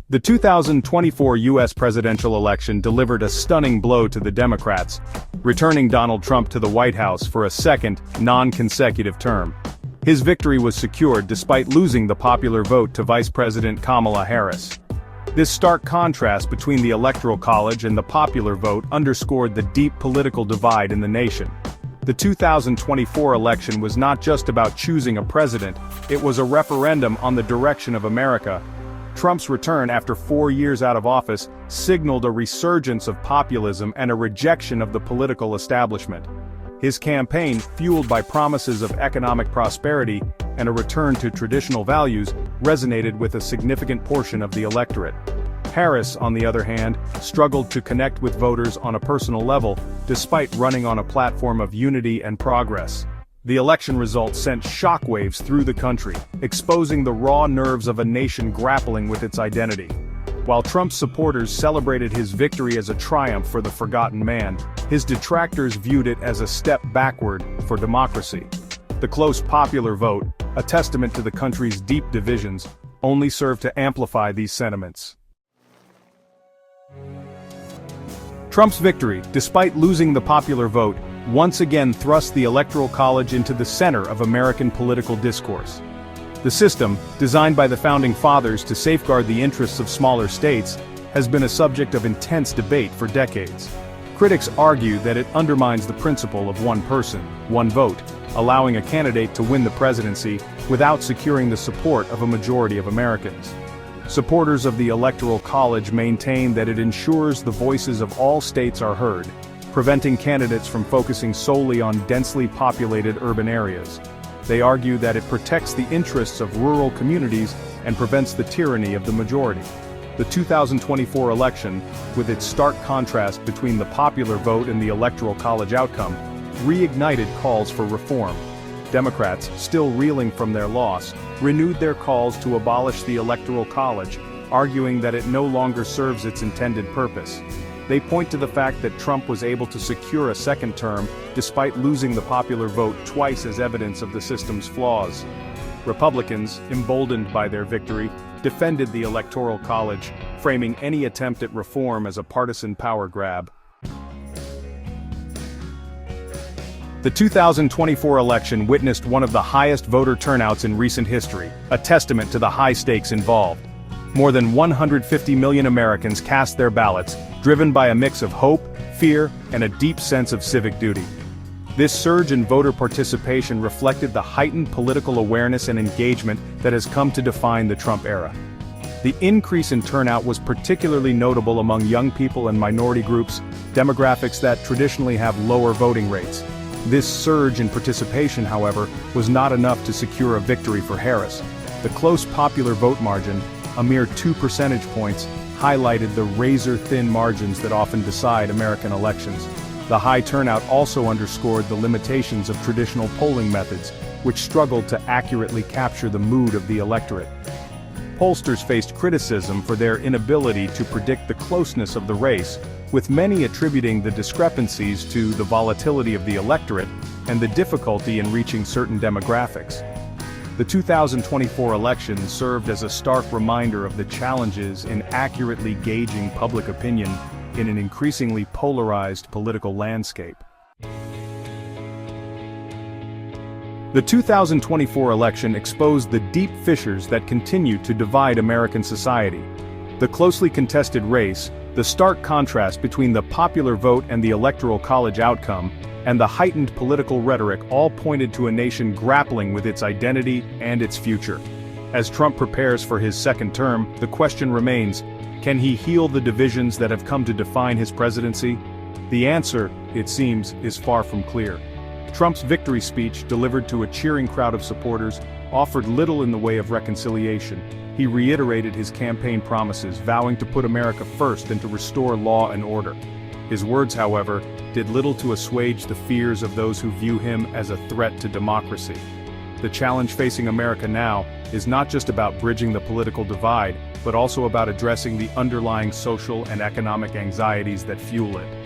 The 2024 U.S. presidential election delivered a stunning blow to the Democrats, returning Donald Trump to the White House for a second, non-consecutive term. His victory was secured despite losing the popular vote to Vice President Kamala Harris. This stark contrast between the Electoral College and the popular vote underscored the deep political divide in the nation. The 2024 election was not just about choosing a president, it was a referendum on the direction of America. Trump's return after 4 years out of office signaled a resurgence of populism and a rejection of the political establishment. His campaign, fueled by promises of economic prosperity and a return to traditional values, resonated with a significant portion of the electorate. Harris, on the other hand, struggled to connect with voters on a personal level, despite running on a platform of unity and progress. The election results sent shockwaves through the country, exposing the raw nerves of a nation grappling with its identity. While Trump's supporters celebrated his victory as a triumph for the forgotten man, his detractors viewed it as a step backward for democracy. The close popular vote, a testament to the country's deep divisions, only served to amplify these sentiments. Trump's victory, despite losing the popular vote, once again thrust the Electoral College into the center of American political discourse. The system, designed by the Founding Fathers to safeguard the interests of smaller states, has been a subject of intense debate for decades. Critics argue that it undermines the principle of one person, one vote, allowing a candidate to win the presidency without securing the support of a majority of Americans. Supporters of the Electoral College maintain that it ensures the voices of all states are heard, preventing candidates from focusing solely on densely populated urban areas. They argue that it protects the interests of rural communities and prevents the tyranny of the majority. The 2024 election, with its stark contrast between the popular vote and the Electoral College outcome, reignited calls for reform. Democrats, still reeling from their loss, renewed their calls to abolish the Electoral College, arguing that it no longer serves its intended purpose. They point to the fact that Trump was able to secure a second term despite losing the popular vote twice as evidence of the system's flaws. Republicans, emboldened by their victory, defended the Electoral College, framing any attempt at reform as a partisan power grab. The 2024 election witnessed one of the highest voter turnouts in recent history, a testament to the high stakes involved. More than 150 million Americans cast their ballots, driven by a mix of hope, fear, and a deep sense of civic duty. This surge in voter participation reflected the heightened political awareness and engagement that has come to define the Trump era. The increase in turnout was particularly notable among young people and minority groups, demographics that traditionally have lower voting rates. This surge in participation, however, was not enough to secure a victory for Harris. The close popular vote margin, a mere 2 percentage points, highlighted the razor-thin margins that often decide American elections. The high turnout also underscored the limitations of traditional polling methods, which struggled to accurately capture the mood of the electorate. Pollsters faced criticism for their inability to predict the closeness of the race, with many attributing the discrepancies to the volatility of the electorate and the difficulty in reaching certain demographics. The 2024 election served as a stark reminder of the challenges in accurately gauging public opinion in an increasingly polarized political landscape. The 2024 election exposed the deep fissures that continue to divide American society. The closely contested race, the stark contrast between the popular vote and the Electoral College outcome, and the heightened political rhetoric all pointed to a nation grappling with its identity and its future. As Trump prepares for his second term, the question remains, can he heal the divisions that have come to define his presidency? The answer, it seems, is far from clear. Trump's victory speech, delivered to a cheering crowd of supporters, offered little in the way of reconciliation. He reiterated his campaign promises, vowing to put America first and to restore law and order. His words, however, did little to assuage the fears of those who view him as a threat to democracy. The challenge facing America now is not just about bridging the political divide, but also about addressing the underlying social and economic anxieties that fuel it.